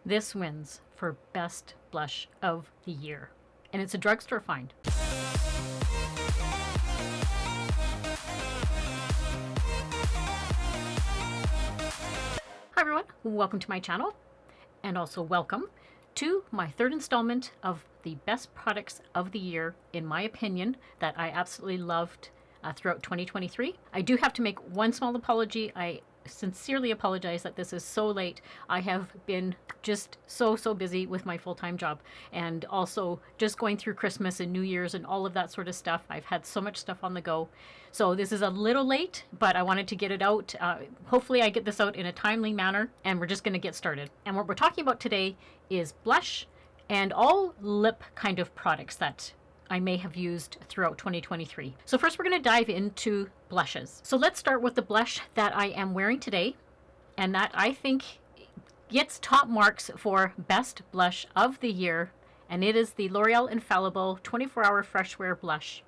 This wins for best blush of the year. And it's a drugstore find. Hi everyone, welcome to my channel, and also welcome to my third installment of the best products of the year, in my opinion, that I absolutely loved throughout 2023. I do have to make one small apology. I sincerely apologize that this is so late. I have been just so busy with my full-time job, and also just going through Christmas and New Year's and all of that sort of stuff. I've had so much stuff on the go, so this is a little late, but I wanted to get it out. Hopefully I get this out in a timely manner, and we're just going to get started. And what we're talking about today is blush and all lip kind of products that I may have used throughout 2023. So first we're going to dive into blushes. So let's start with the blush that I am wearing today, and that I think gets top marks for best blush of the year, and it is the L'Oreal Infallible 24-Hour Fresh Wear Blush.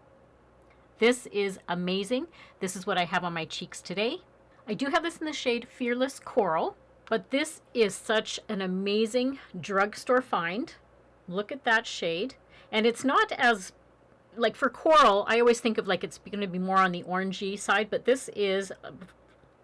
This is amazing. This is what I have on my cheeks today. I do have this in the shade Fearless Coral, but this is such an amazing drugstore find. Look at that shade. And it's not as, like for coral, I always think of like it's going to be more on the orangey side, but this is,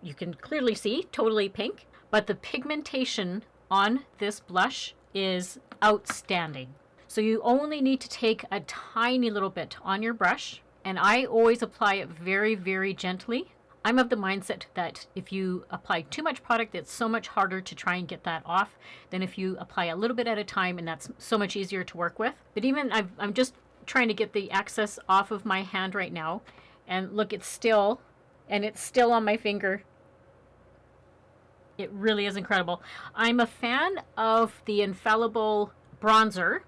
you can clearly see, totally pink. But the pigmentation on this blush is outstanding. So you only need to take a tiny little bit on your brush, and I always apply it very gently. I'm of the mindset that if you apply too much product, it's so much harder to try and get that off than if you apply a little bit at a time, and that's so much easier to work with. But even I'm just trying to get the excess off of my hand right now, and look, it's still on my finger. It really is incredible. I'm a fan of the Infallible bronzer,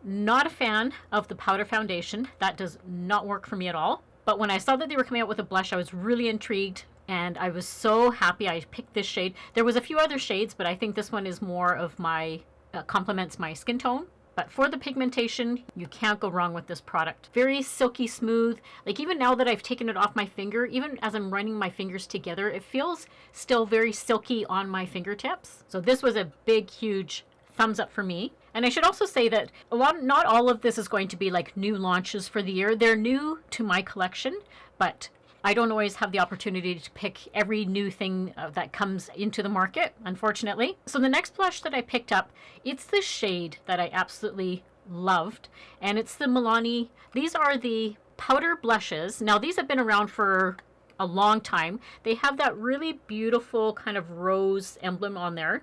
not a fan of the powder foundation. That does not work for me at all. But when I saw that they were coming out with a blush, I was really intrigued, and I was so happy I picked this shade. There was a few other shades, but I think this one is more of my, complements my skin tone. But for the pigmentation, you can't go wrong with this product. Very silky smooth. Like even now that I've taken it off my finger, even as I'm running my fingers together, it feels still very silky on my fingertips. So this was a big, huge thumbs up for me. And I should also say that not all of this is going to be like new launches for the year. They're new to my collection, but I don't always have the opportunity to pick every new thing that comes into the market, unfortunately. So the next blush that I picked up, it's the shade that I absolutely loved, and it's the Milani. These are the powder blushes. Now these have been around for a long time. They have that really beautiful kind of rose emblem on there.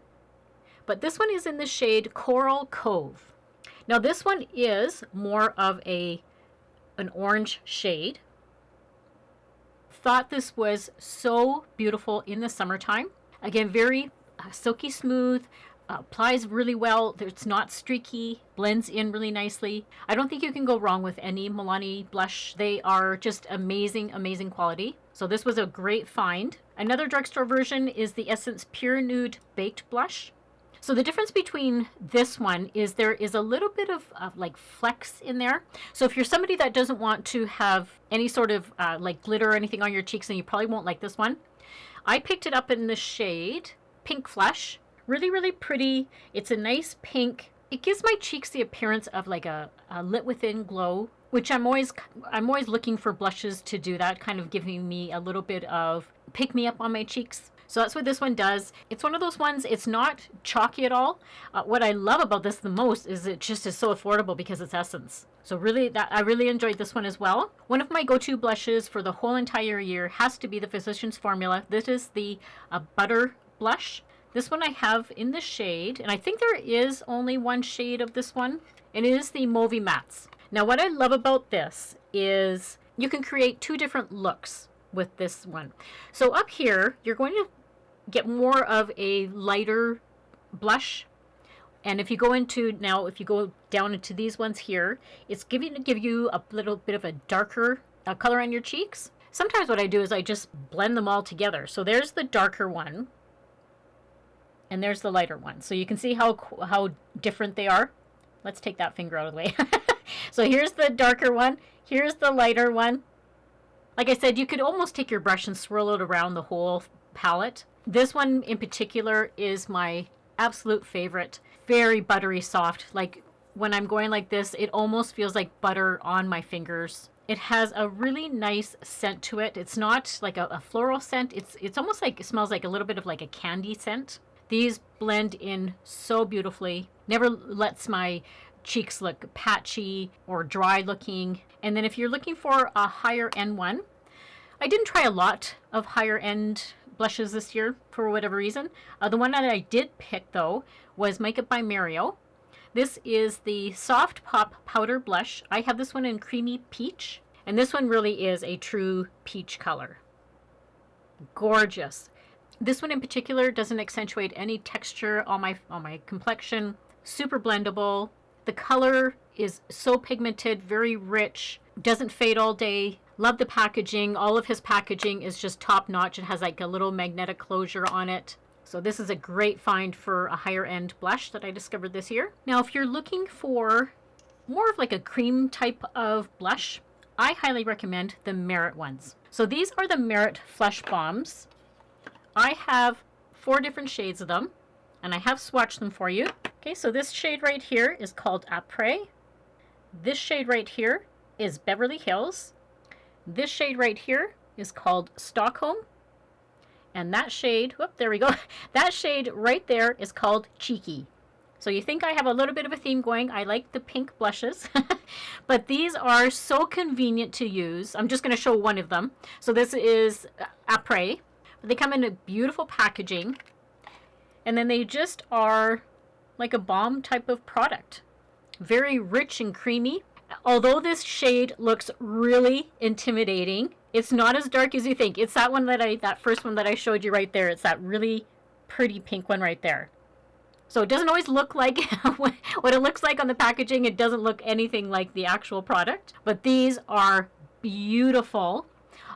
But this one is in the shade Coral Cove. Now this one is more of an orange shade. Thought this was so beautiful in the summertime. Again, very silky smooth, applies really well. It's not streaky, blends in really nicely. I don't think you can go wrong with any Milani blush. They are just amazing quality. So this was a great find. Another drugstore version is the Essence Pure Nude Baked Blush. So the difference between this one is there is a little bit of like flecks in there. So if you're somebody that doesn't want to have any sort of like glitter or anything on your cheeks, then you probably won't like this one. I picked it up in the shade Pink Flesh. Really pretty. It's a nice pink. It gives my cheeks the appearance of like a lit within glow, which I'm always looking for blushes to do that, kind of giving me a little bit of pick me up on my cheeks. So that's what this one does. It's one of those ones, it's not chalky at all. What I love about this the most is it just is so affordable because it's Essence. So really, I really enjoyed this one as well. One of my go-to blushes for the whole entire year has to be the Physicians Formula. This is the Butter Blush. This one I have in the shade, and I think there is only one shade of this one, and it is the Mauvy Mattes. Now what I love about this is you can create two different looks with this one. So up here, you're going to get more of a lighter blush. And if you go down into these ones here, it's give you a little bit of a darker color on your cheeks. Sometimes what I do is I just blend them all together. So there's the darker one, and there's the lighter one. So you can see how different they are. Let's take that finger out of the way. So here's the darker one, here's the lighter one. Like I said, you could almost take your brush and swirl it around the whole palette. This one in particular is my absolute favorite. Very buttery soft. Like when I'm going like this, it almost feels like butter on my fingers. It has a really nice scent to it. It's not like a floral scent. It's almost like, it smells like a little bit of like a candy scent. These blend in so beautifully. Never lets my cheeks look patchy or dry looking. And then if you're looking for a higher end one, I didn't try a lot of higher end blushes this year for whatever reason. The one that I did pick though was Makeup by Mario. This is the Soft Pop Powder Blush. I have this one in Creamy Peach, and this one really is a true peach color. Gorgeous. This one in particular doesn't accentuate any texture on my complexion. Super blendable. The color is so pigmented, very rich, doesn't fade all day. Love the packaging. All of his packaging is just top notch. It has like a little magnetic closure on it. So this is a great find for a higher end blush that I discovered this year. Now, if you're looking for more of like a cream type of blush, I highly recommend the Merit ones. So these are the Merit Flush Bombs. I have 4 different shades of them, and I have swatched them for you. Okay, so this shade right here is called Apres. This shade right here is Beverly Hills. This shade right here is called Stockholm. And that shade, whoop, there we go. That shade right there is called Cheeky. So you think I have a little bit of a theme going. I like the pink blushes, but these are so convenient to use. I'm just going to show one of them. So this is Apres. They come in a beautiful packaging, and then they just are like a balm type of product. Very rich and creamy. Although this shade looks really intimidating, it's not as dark as you think. It's that one that first one that I showed you right there. It's that really pretty pink one right there. So it doesn't always look like what it looks like on the packaging. It doesn't look anything like the actual product. But these are beautiful.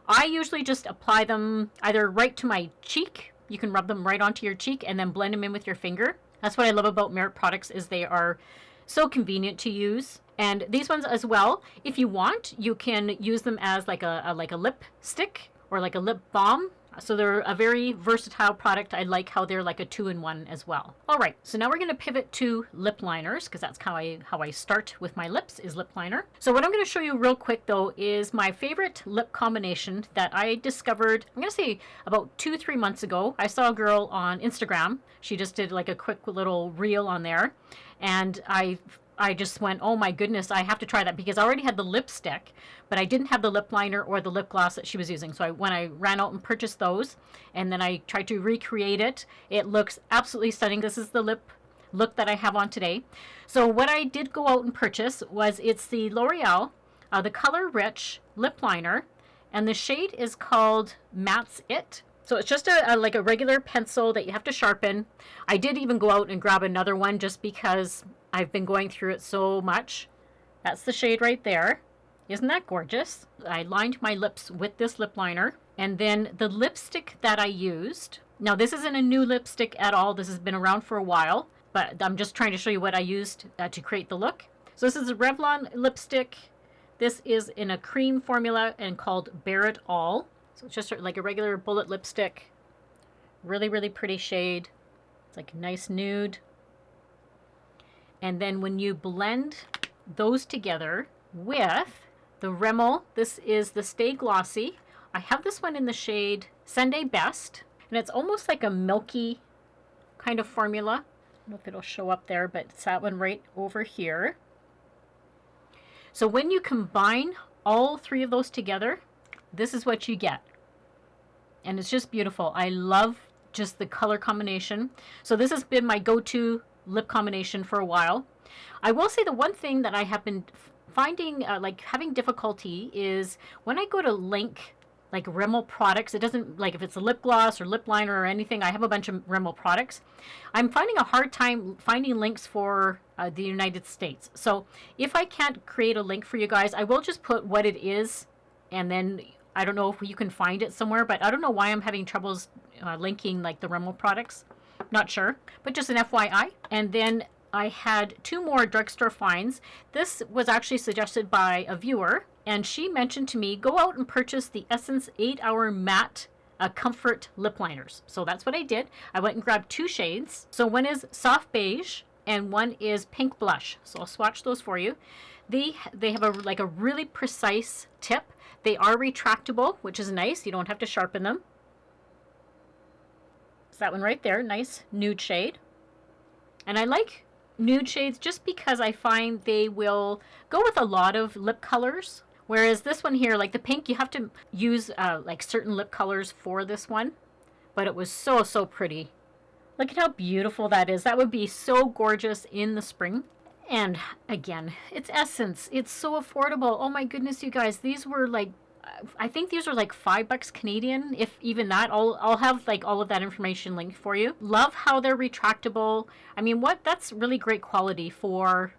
I usually just apply them either right to my cheek. You can rub them right onto your cheek and then blend them in with your finger. That's what I love about Merit products, is they are so convenient to use. And these ones as well, if you want, you can use them as like a lip stick or like a lip balm. So they're a very versatile product. I like how they're like a 2-in-1 as well. All right, so now we're going to pivot to lip liners, because that's how I start with my lips, is lip liner. So what I'm going to show you real quick though is my favorite lip combination that I discovered, I'm going to say about 2-3 months ago. I saw a girl on Instagram. She just did like a quick little reel on there, and I just went, oh my goodness, I have to try that, because I already had the lipstick, but I didn't have the lip liner or the lip gloss that she was using. So when I ran out and purchased those, and then I tried to recreate it, it looks absolutely stunning. This is the lip look that I have on today. So what I did go out and purchase was, it's the L'Oreal, the Color Rich lip liner, and the shade is called Mattes It. So it's just like a regular pencil that you have to sharpen. I did even go out and grab another one just because I've been going through it so much. That's the shade right there. Isn't that gorgeous? I lined my lips with this lip liner. And then the lipstick that I used. Now this isn't a new lipstick at all. This has been around for a while. But I'm just trying to show you what I used to create the look. So this is a Revlon lipstick. This is in a cream formula and called Bare It All. So it's just like a regular bullet lipstick. Really, really pretty shade. It's like a nice nude. And then when you blend those together with the Rimmel, this is the Stay Glossy. I have this one in the shade Sunday Best. And it's almost like a milky kind of formula. I don't know if it'll show up there, but it's that one right over here. So when you combine all 3 of those together, this is what you get. And it's just beautiful. I love just the color combination. So this has been my go-to lip combination for a while. I will say the one thing that I have been finding like having difficulty is when I go to link like Rimmel products, it doesn't, like if it's a lip gloss or lip liner or anything, I have a bunch of Rimmel products. I'm finding a hard time finding links for the United States. So if I can't create a link for you guys, I will just put what it is, and then I don't know if you can find it somewhere, but I don't know why I'm having troubles linking like the Rimmel products. Not sure, but just an FYI. And then I had 2 more drugstore finds. This was actually suggested by a viewer, and she mentioned to me, go out and purchase the Essence 8-Hour Matte comfort lip liners. So that's what I did. I went and grabbed 2 shades. So one is soft beige and one is pink blush. So I'll swatch those for you. They have a really precise tip. They are retractable, which is nice. You don't have to sharpen them. It's that one right there, nice nude shade. And I like nude shades just because I find they will go with a lot of lip colors. Whereas this one here, like the pink, you have to use like certain lip colors for this one. But it was so, so pretty. Look at how beautiful that is. That would be so gorgeous in the spring. And again, it's Essence. It's so affordable. Oh my goodness, you guys. These were like, I think these are like $5 Canadian, if even that. I'll have like all of that information linked for you. Love how they're retractable. I mean, that's really great quality for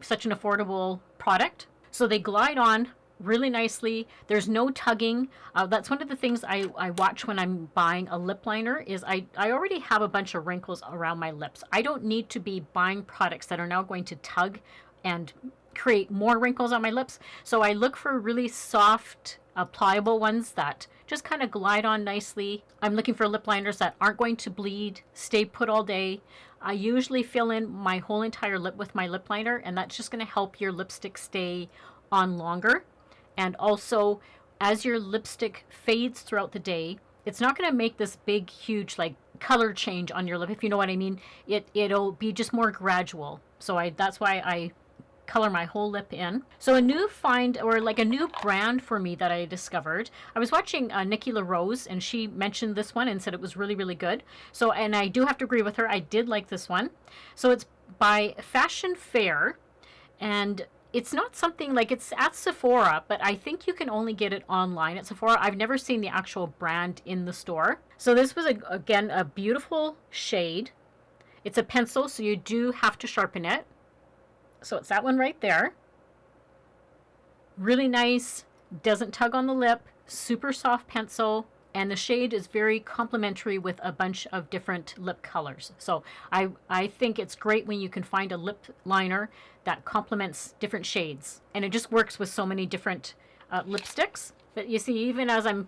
such an affordable product. So they glide on really nicely. There's no tugging. That's one of the things I watch when I'm buying a lip liner is I already have a bunch of wrinkles around my lips. I don't need to be buying products that are now going to tug and create more wrinkles on my lips. So I look for really soft, pliable ones that just kind of glide on nicely. I'm looking for lip liners that aren't going to bleed, stay put all day. I usually fill in my whole entire lip with my lip liner, and that's just going to help your lipstick stay on longer. And also, as your lipstick fades throughout the day, it's not going to make this big, huge, like, color change on your lip, if you know what I mean. It'll be just more gradual. So that's why I color my whole lip in. So a new find, or like a new brand for me that I discovered. I was watching Nikki LaRose, and she mentioned this one and said it was really, really good. So, and I do have to agree with her. I did like this one. So it's by Fashion Fair, and it's not something like, it's at Sephora, but I think you can only get it online at Sephora. I've never seen the actual brand in the store. So this was, again, a beautiful shade. It's a pencil, so you do have to sharpen it. So it's that one right there. Really nice, doesn't tug on the lip, super soft pencil. And the shade is very complementary with a bunch of different lip colors. So I think it's great when you can find a lip liner that complements different shades. And it just works with so many different lipsticks. But you see, even as I'm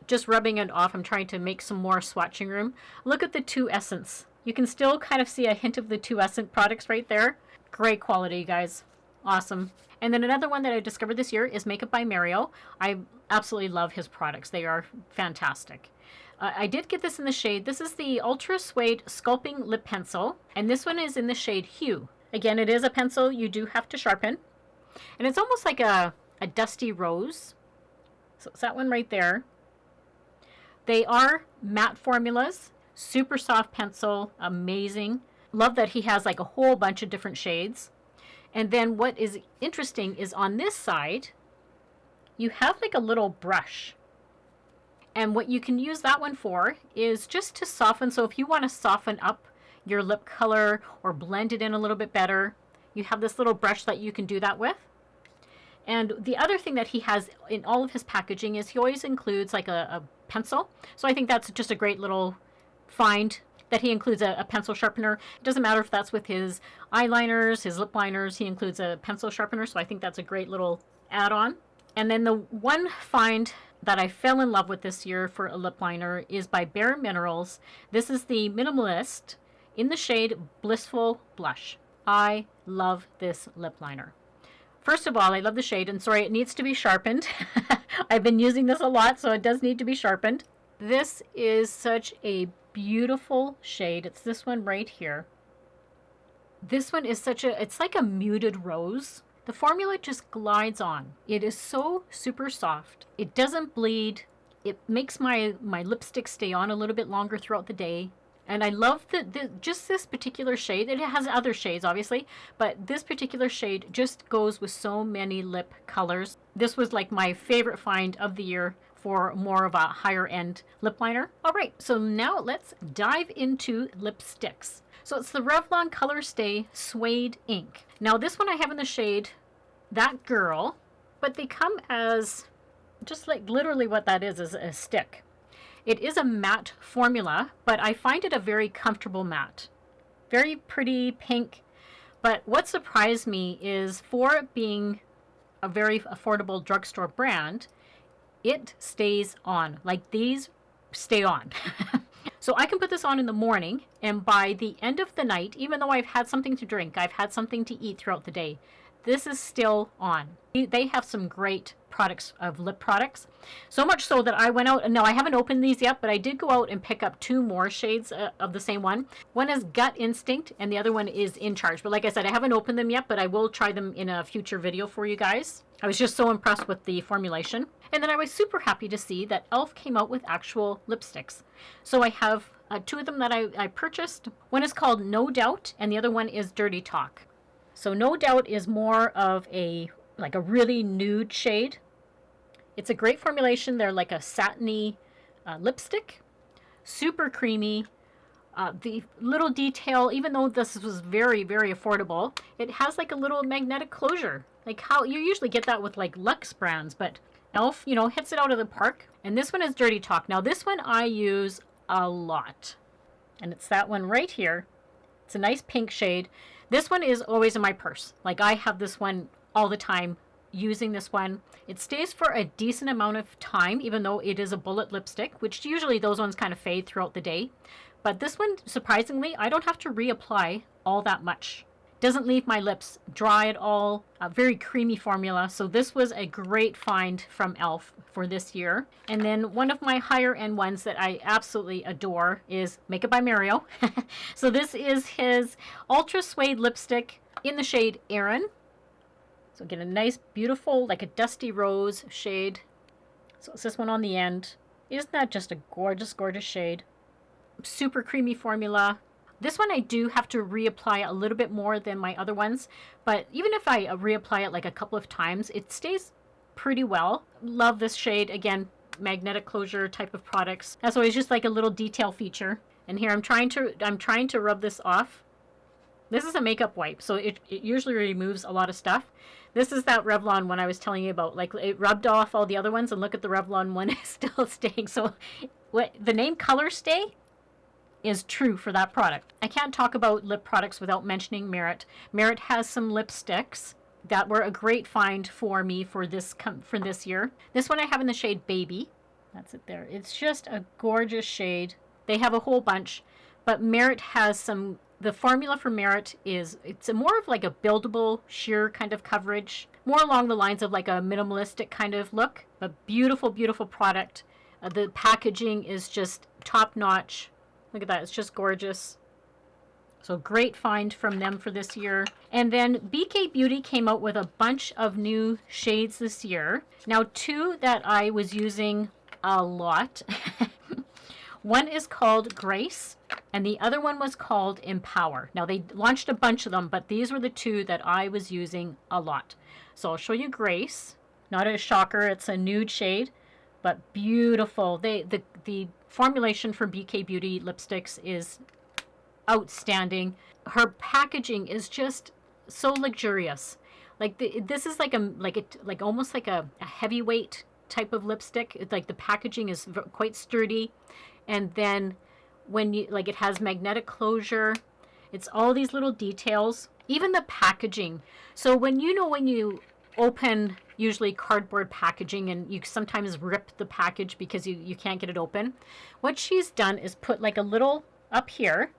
just rubbing it off, I'm trying to make some more swatching room. Look at the 2 Essence. You can still kind of see a hint of the 2 Essence products right there. Great quality, guys. Awesome. And then another one that I discovered this year is Makeup by Mario. I absolutely love his products. They are fantastic. I did get this in the shade. This is the Ultra Suede Sculpting Lip Pencil. And this one is in the shade Hugh. Again, it is a pencil you do have to sharpen. And it's almost like a dusty rose. So it's that one right there. They are matte formulas. Super soft pencil. Amazing. Love that he has like a whole bunch of different shades. And then what is interesting is on this side, you have like a little brush. And what you can use that one for is just to soften. So if you want to soften up your lip color or blend it in a little bit better, you have this little brush that you can do that with. And the other thing that he has in all of his packaging is he always includes like a pencil. So I think that's just a great little find, that he includes a pencil sharpener. It doesn't matter if that's with his eyeliners, his lip liners, he includes a pencil sharpener. So I think that's a great little add-on. And then the one find that I fell in love with this year for a lip liner is by Bare Minerals. This is the Minimalist in the shade Blissful Blush. I love this lip liner. First of all, I love the shade, and sorry, it needs to be sharpened. I've been using this a lot, so it does need to be sharpened. This is such a beautiful shade. It's this one right here. This one is it's like a muted rose. The formula just glides on. It is so super soft. It doesn't bleed. It makes my lipstick stay on a little bit longer throughout the day. And I love just this particular shade. It has other shades, obviously, but this particular shade just goes with so many lip colors. This was like my favorite find of the year for more of a higher end lip liner. All right, so now let's dive into lipsticks. So it's the Revlon Colorstay Suede Ink. Now this one I have in the shade That Girl, but they come as just like literally what that is a stick. It is a matte formula, but I find it a very comfortable matte. Very pretty pink, but what surprised me is for it being a very affordable drugstore brand, it stays on. Like these stay on. So I can put this on in the morning, and by the end of the night, even though I've had something to drink, I've had something to eat throughout the day, this is still on. They have some great products of lip products. So much so that I went out, and no, I haven't opened these yet, but I did go out and pick up 2 more shades of the same one. One is Gut Instinct, and the other one is In Charge. But like I said, I haven't opened them yet, but I will try them in a future video for you guys. I was just so impressed with the formulation. And then I was super happy to see that e.l.f. came out with actual lipsticks. So I have 2 of them that I purchased. One is called No Doubt, and the other one is Dirty Talk. So No Doubt is more of a really nude shade. It's a great formulation. They're like a satiny lipstick, super creamy. The little detail, even though this was very, very affordable, it has like a little magnetic closure. Like how you usually get that with like Luxe brands, but e.l.f., you know, hits it out of the park. And this one is Dirty Talk. Now this one I use a lot. And it's that one right here. It's a nice pink shade. This one is always in my purse. Like I have this one all the time, using this one. It stays for a decent amount of time, even though it is a bullet lipstick, which usually those ones kind of fade throughout the day. But this one, surprisingly, I don't have to reapply all that much. Doesn't leave my lips dry at all. A very creamy formula. So this was a great find from e.l.f. for this year. And then one of my higher end ones that I absolutely adore is Makeup by Mario. So this is his Ultra Suede lipstick in the shade Erin. So get a nice, beautiful, like a dusty rose shade. So it's this one on the end. Isn't that just a gorgeous, gorgeous shade? Super creamy formula. This one I do have to reapply a little bit more than my other ones. But even if I reapply it like a couple of times, it stays pretty well. Love this shade. Again, magnetic closure type of products. That's always just like a little detail feature. And here I'm trying to rub this off. This is a makeup wipe, so it usually removes a lot of stuff. This is that Revlon one I was telling you about. Like, it rubbed off all the other ones, and look at the Revlon one is still staying. So what the name Colorstay is true for that product. I can't talk about lip products without mentioning Merit. Merit has some lipsticks that were a great find for me for this year. This one I have in the shade Baby. That's it there. It's just a gorgeous shade. They have a whole bunch, but Merit has some. The formula for Merit it's more of like a buildable sheer kind of coverage, more along the lines of like a minimalistic kind of look. A beautiful, beautiful product. The packaging is just top notch. Look at that, it's just gorgeous. So great find from them for this year. And then BK Beauty came out with a bunch of new shades this year. Now 2 that I was using a lot. One is called Grace, and the other one was called Empower. Now, they launched a bunch of them, but these were the 2 that I was using a lot. So I'll show you Grace. Not a shocker, it's a nude shade, but beautiful. The formulation for BK Beauty lipsticks is outstanding. Her packaging is just so luxurious. Like this is like almost like a heavyweight type of lipstick. It's like the packaging is quite sturdy. And then when you, like, it has magnetic closure, it's all these little details, even the packaging. So when you open usually cardboard packaging and you sometimes rip the package because you can't get it open, what she's done is put like a little up here.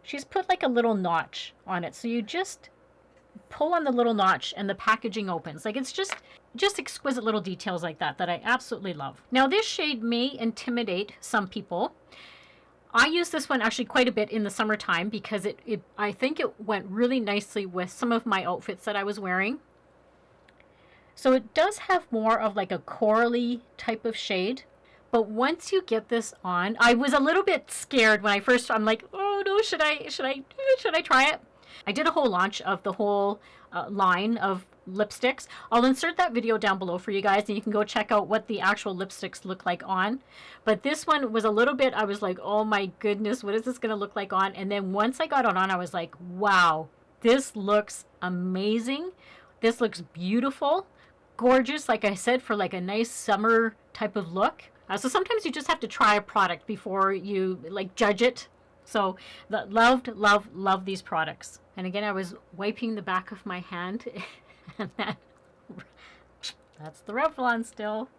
She's put like a little notch on it. So you just pull on the little notch and the packaging opens. Like, it's just exquisite little details like that I absolutely love. Now this shade may intimidate some people. I use this one actually quite a bit in the summertime because I think it went really nicely with some of my outfits that I was wearing. So it does have more of like a corally type of shade. But once you get this on, I was a little bit scared when I'm like, oh no, should I try it? I did a whole launch of the whole line of lipsticks. I'll insert that video down below for you guys, and you can go check out what the actual lipsticks look like on. But this one was a little bit, I was like, oh my goodness, what is this going to look like on? And then once I got it on, I was like, wow, this looks amazing. This looks beautiful, gorgeous, like I said, for like a nice summer type of look. So sometimes you just have to try a product before you like judge it. So love these products. And again, I was wiping the back of my hand, and that's the Revlon still.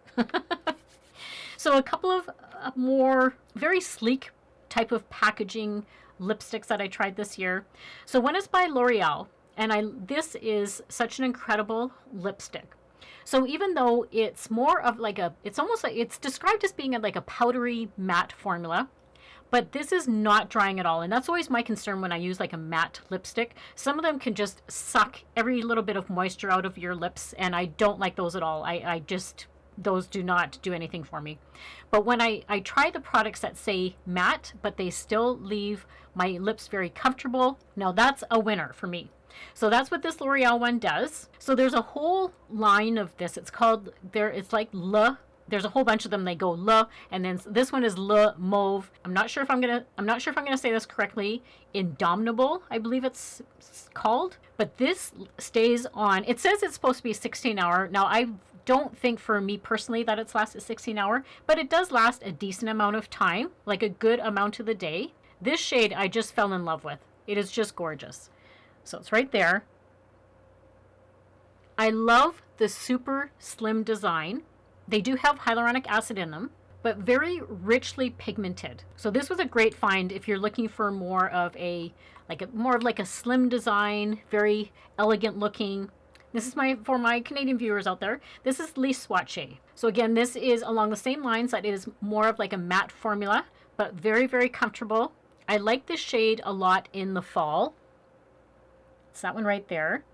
So a couple of more very sleek type of packaging lipsticks that I tried this year. So one is by L'Oreal, and this is such an incredible lipstick. So even though it's more of like it's almost like it's described as being like a powdery matte formula, but this is not drying at all. And that's always my concern when I use like a matte lipstick. Some of them can just suck every little bit of moisture out of your lips, and I don't like those at all. I just, those do not do anything for me. But when I try the products that say matte, but they still leave my lips very comfortable, now that's a winner for me. So that's what this L'Oreal one does. So there's a whole line of this. It's called, it's like there's a whole bunch of them. They go Le, and then this one is Le Mauve. I'm not sure if I'm gonna say this correctly. Indomptable, I believe it's called. But this stays on. It says it's supposed to be 16-hour. Now I don't think for me personally that it's lasted 16-hour, but it does last a decent amount of time, like a good amount of the day. This shade I just fell in love with. It is just gorgeous. So it's right there. I love the super slim design. They do have hyaluronic acid in them, but very richly pigmented. So this was a great find if you're looking for more of a slim design, very elegant looking. This is for my Canadian viewers out there. This is Lise Swatche. So again, this is along the same lines that it is more of like a matte formula, but very, very comfortable. I like this shade a lot in the fall. It's that one right there.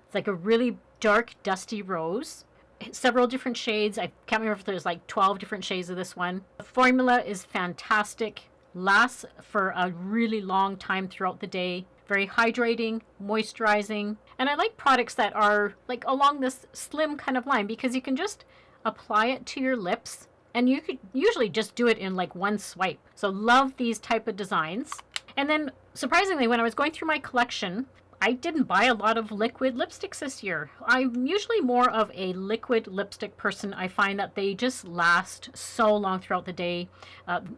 It's like a really dark, dusty rose. Several different shades. I can't remember if there's like 12 different shades of this one. The formula is fantastic. Lasts for a really long time throughout the day. Very hydrating, moisturizing. And I like products that are like along this slim kind of line because you can just apply it to your lips and you could usually just do it in like one swipe. So love these type of designs. And then surprisingly, when I was going through my collection, I didn't buy a lot of liquid lipsticks this year. I'm usually more of a liquid lipstick person. I find that they just last so long throughout the day.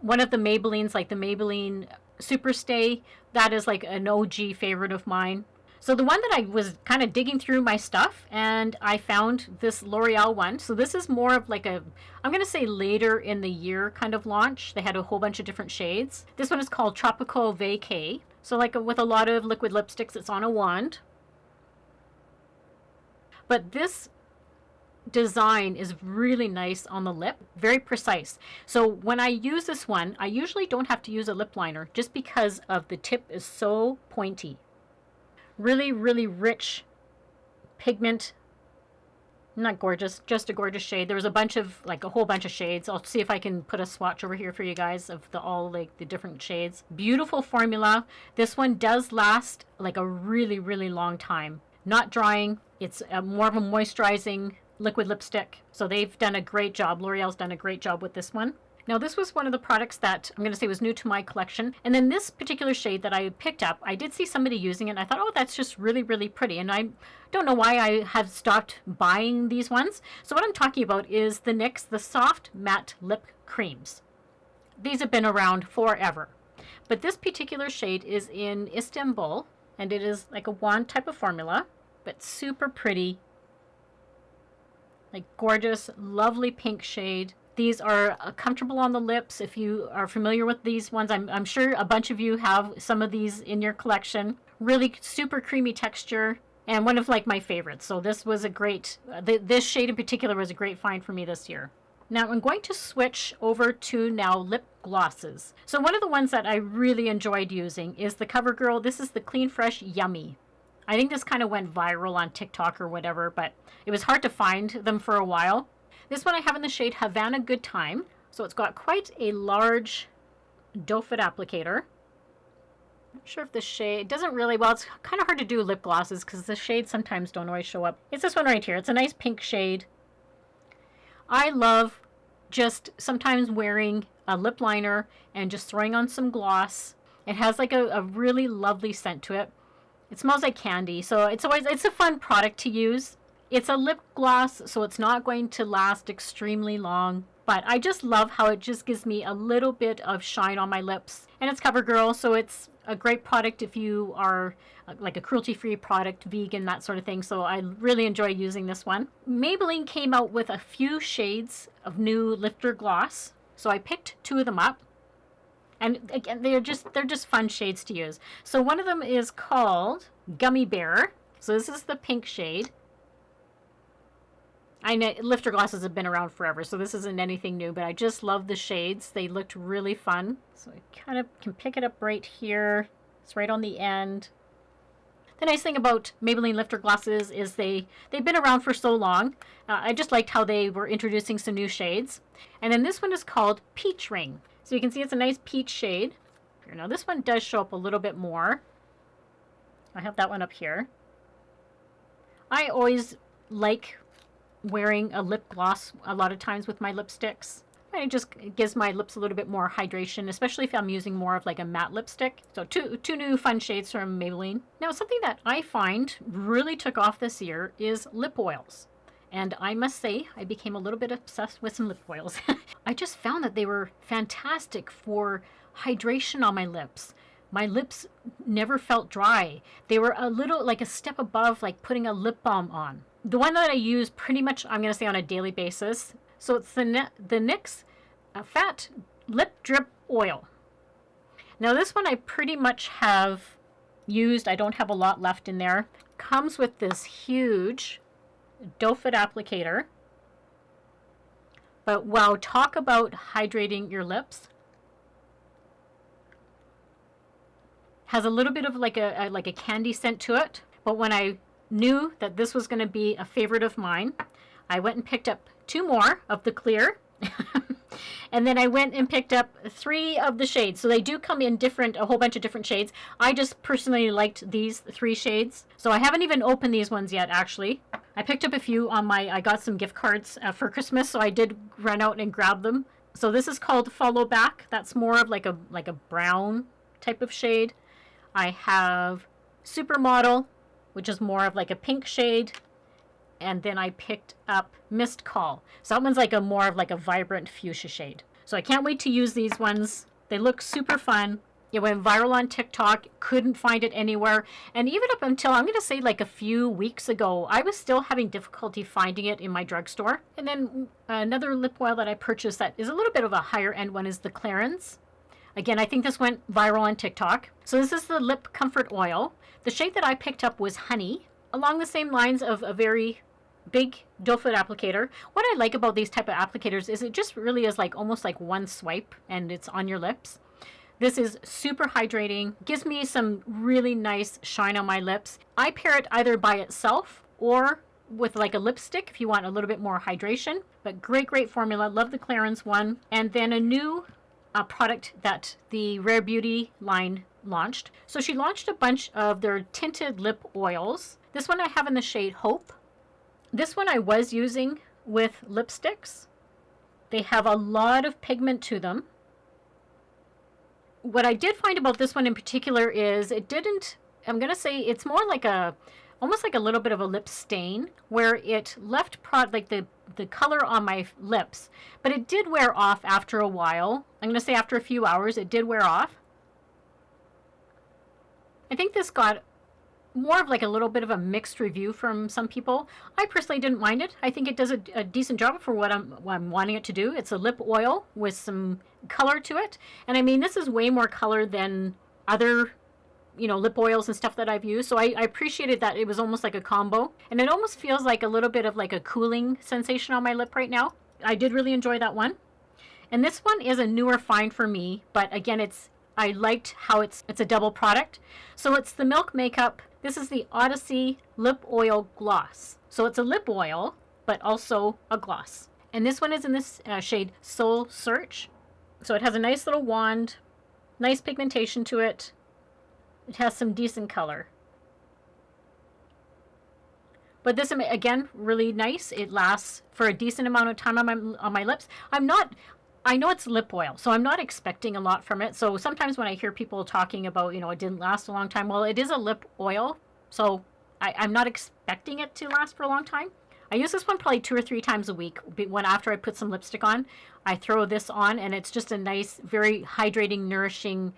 One of the Maybellines, like the Maybelline Superstay, that is like an OG favorite of mine. So the one that I was kind of digging through my stuff and I found this L'Oreal one. So this is more of like I'm going to say later in the year kind of launch. They had a whole bunch of different shades. This one is called Tropical Vacay. So like with a lot of liquid lipsticks, it's on a wand. But this design is really nice on the lip, very precise. So when I use this one, I usually don't have to use a lip liner just because of the tip is so pointy. Really, really rich pigment. Not gorgeous, just a gorgeous shade. There was a whole bunch of shades. I'll see if I can put a swatch over here for you guys of the different shades. Beautiful formula. This one does last like a really, really long time. Not drying. It's more of a moisturizing liquid lipstick. So they've done a great job. L'Oreal's done a great job with this one. Now this was one of the products that I'm going to say was new to my collection. And then this particular shade that I picked up, I did see somebody using it and I thought, oh, that's just really, really pretty. And I don't know why I have stopped buying these ones. So what I'm talking about is the NYX, the soft matte lip creams. These have been around forever. But this particular shade is in Istanbul and it is like a wand type of formula, but super pretty. Like gorgeous, lovely pink shade. These are comfortable on the lips. If you are familiar with these ones, I'm sure a bunch of you have some of these in your collection. Really super creamy texture and one of like my favorites. So this was a great, this shade in particular was a great find for me this year. Now I'm going to switch over to now lip glosses. So one of the ones that I really enjoyed using is the CoverGirl. This is the Clean Fresh Yummy. I think this kind of went viral on TikTok or whatever, but it was hard to find them for a while. This one I have in the shade Havana Good Time. So it's got quite a large doe foot applicator. Not sure if the shade doesn't really, well, it's kind of hard to do lip glosses because the shades sometimes don't always show up. It's this one right here. It's a nice pink shade. I love just sometimes wearing a lip liner and just throwing on some gloss. It has like a really lovely scent to it. It smells like candy. So it's a fun product to use. It's a lip gloss, so it's not going to last extremely long, But I just love how it just gives me a little bit of shine on my lips. And it's CoverGirl, so it's a great product if you are like a cruelty-free product, vegan, that sort of thing. So I really enjoy using this one. Maybelline came out with a few shades of new lifter gloss. So I picked 2 of them up. And again, they're just fun shades to use. So one of them is called Gummy Bear. So this is the pink shade. I know lifter glosses have been around forever, so this isn't anything new, but I just love the shades. They looked really fun. So I kind of can pick it up right here. It's right on the end. The nice thing about Maybelline lifter glosses is they've been around for so long. I just liked how they were introducing some new shades. And then this one is called Peach Ring. So you can see it's a nice peach shade. Now this one does show up a little bit more. I have that one up here. I always like wearing a lip gloss a lot of times with my lipsticks. It just gives my lips a little bit more hydration, especially if I'm using more of like a matte lipstick. So two new fun shades from Maybelline. Now something that I find really took off this year is lip oils. And I must say, I became a little bit obsessed with some lip oils. I just found that they were fantastic for hydration on my lips. My lips never felt dry. They were a little like a step above like putting a lip balm on. The one that I use pretty much, I'm going to say on a daily basis. So it's the NYX Fat Lip Drip Oil. Now this one I pretty much have used. I don't have a lot left in there. Comes with this huge doe foot applicator. But wow, talk about hydrating your lips. Has a little bit of like a candy scent to it. But when I knew that this was going to be a favorite of mine, I went and picked up 2 more of the clear. And then I went and picked up 3 of the shades. So they do come in a whole bunch of different shades. I just personally liked these 3 shades. So I haven't even opened these ones yet, actually. I picked up a few on I got some gift cards for Christmas, so I did run out and grab them. So this is called Follow Back. That's more of like a brown type of shade. I have Supermodel, which is more of like a pink shade. And then I picked up Mist Call. So that one's like more of like a vibrant fuchsia shade. So I can't wait to use these ones. They look super fun. It went viral on TikTok. Couldn't find it anywhere. And even up until, I'm going to say like a few weeks ago, I was still having difficulty finding it in my drugstore. And then another lip oil that I purchased that is a little bit of a higher end one is the Clarins. Again, I think this went viral on TikTok. So this is the Lip Comfort Oil. The shade that I picked up was Honey. Along the same lines of a very big doe foot applicator. What I like about these type of applicators is it just really is like almost like one swipe and it's on your lips. This is super hydrating, gives me some really nice shine on my lips. I pair it either by itself or with like a lipstick if you want a little bit more hydration. But great formula. Love the Clarins one. And then a new product that the Rare Beauty line launched. So she launched a bunch of their tinted lip oils. This one I have in the shade Hope. This one I was using with lipsticks. They have a lot of pigment to them. What I did find about this one in particular is it didn't, I'm going to say it's more like almost like a little bit of a lip stain where it left like the color on my lips, but it did wear off after a while. I'm going to say after a few hours, it did wear off. I think this got more of like a little bit of a mixed review from some people. I personally didn't mind it. I think it does a decent job for what I'm wanting it to do. It's a lip oil with some color to it. And I mean, this is way more color than other, lip oils and stuff that I've used. So I appreciated that it was almost like a combo. And it almost feels like a little bit of like a cooling sensation on my lip right now. I did really enjoy that one. And this one is a newer find for me. But again, I liked how it's a double product. So it's the Milk Makeup. This is the Odyssey Lip Oil Gloss. So it's a lip oil, but also a gloss. And this one is in this shade Soul Search. So it has a nice little wand, nice pigmentation to it. It has some decent color. But this, again, really nice. It lasts for a decent amount of time on my lips. I know it's lip oil, so I'm not expecting a lot from it. So sometimes when I hear people talking about, it didn't last a long time, well, it is a lip oil, so I'm not expecting it to last for a long time. I use this one probably 2 or 3 times a week. When after I put some lipstick on, I throw this on, and it's just a nice, very hydrating, nourishing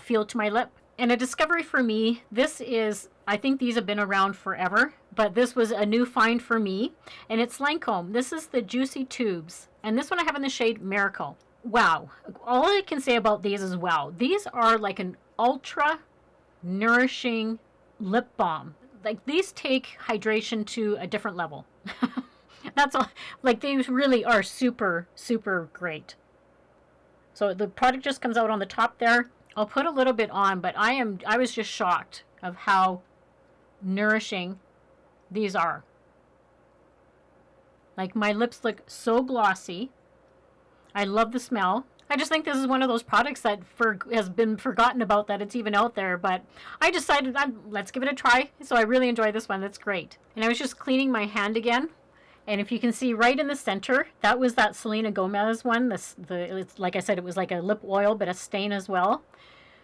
feel to my lip. And a discovery for me, this is, I think these have been around forever, but this was a new find for me, and it's Lancome. This is the Juicy Tubes, and this one I have in the shade Miracle. Wow. All I can say about these is wow. These are like an ultra nourishing lip balm. Like, these take hydration to a different level. That's all. Like, these really are super, super great. So the product just comes out on the top there. I'll put a little bit on, but I was just shocked of how nourishing these are. Like, my lips look so glossy. I love the smell. I just think this is one of those products that has been forgotten about, that it's even out there. But I decided, let's give it a try. So I really enjoy this one. That's great. And I was just cleaning my hand again. And if you can see right in the center, that was that Selena Gomez one. It's, like I said, it was like a lip oil, but a stain as well.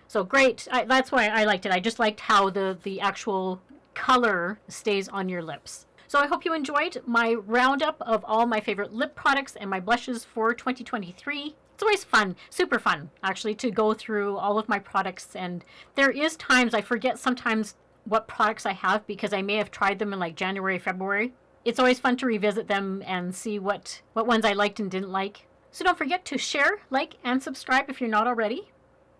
So great. That's why I liked it. I just liked how the actual color stays on your lips. So I hope you enjoyed my roundup of all my favorite lip products and my blushes for 2023. It's always fun, super fun, actually, to go through all of my products. And there is times I forget sometimes what products I have because I may have tried them in like January, February. It's always fun to revisit them and see what ones I liked and didn't like. So don't forget to share, like, and subscribe if you're not already.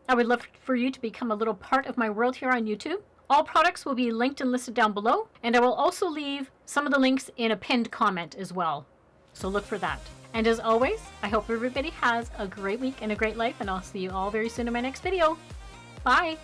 I would love for you to become a little part of my world here on YouTube. All products will be linked and listed down below, and I will also leave some of the links in a pinned comment as well. So look for that. And as always, I hope everybody has a great week and a great life, and I'll see you all very soon in my next video. Bye!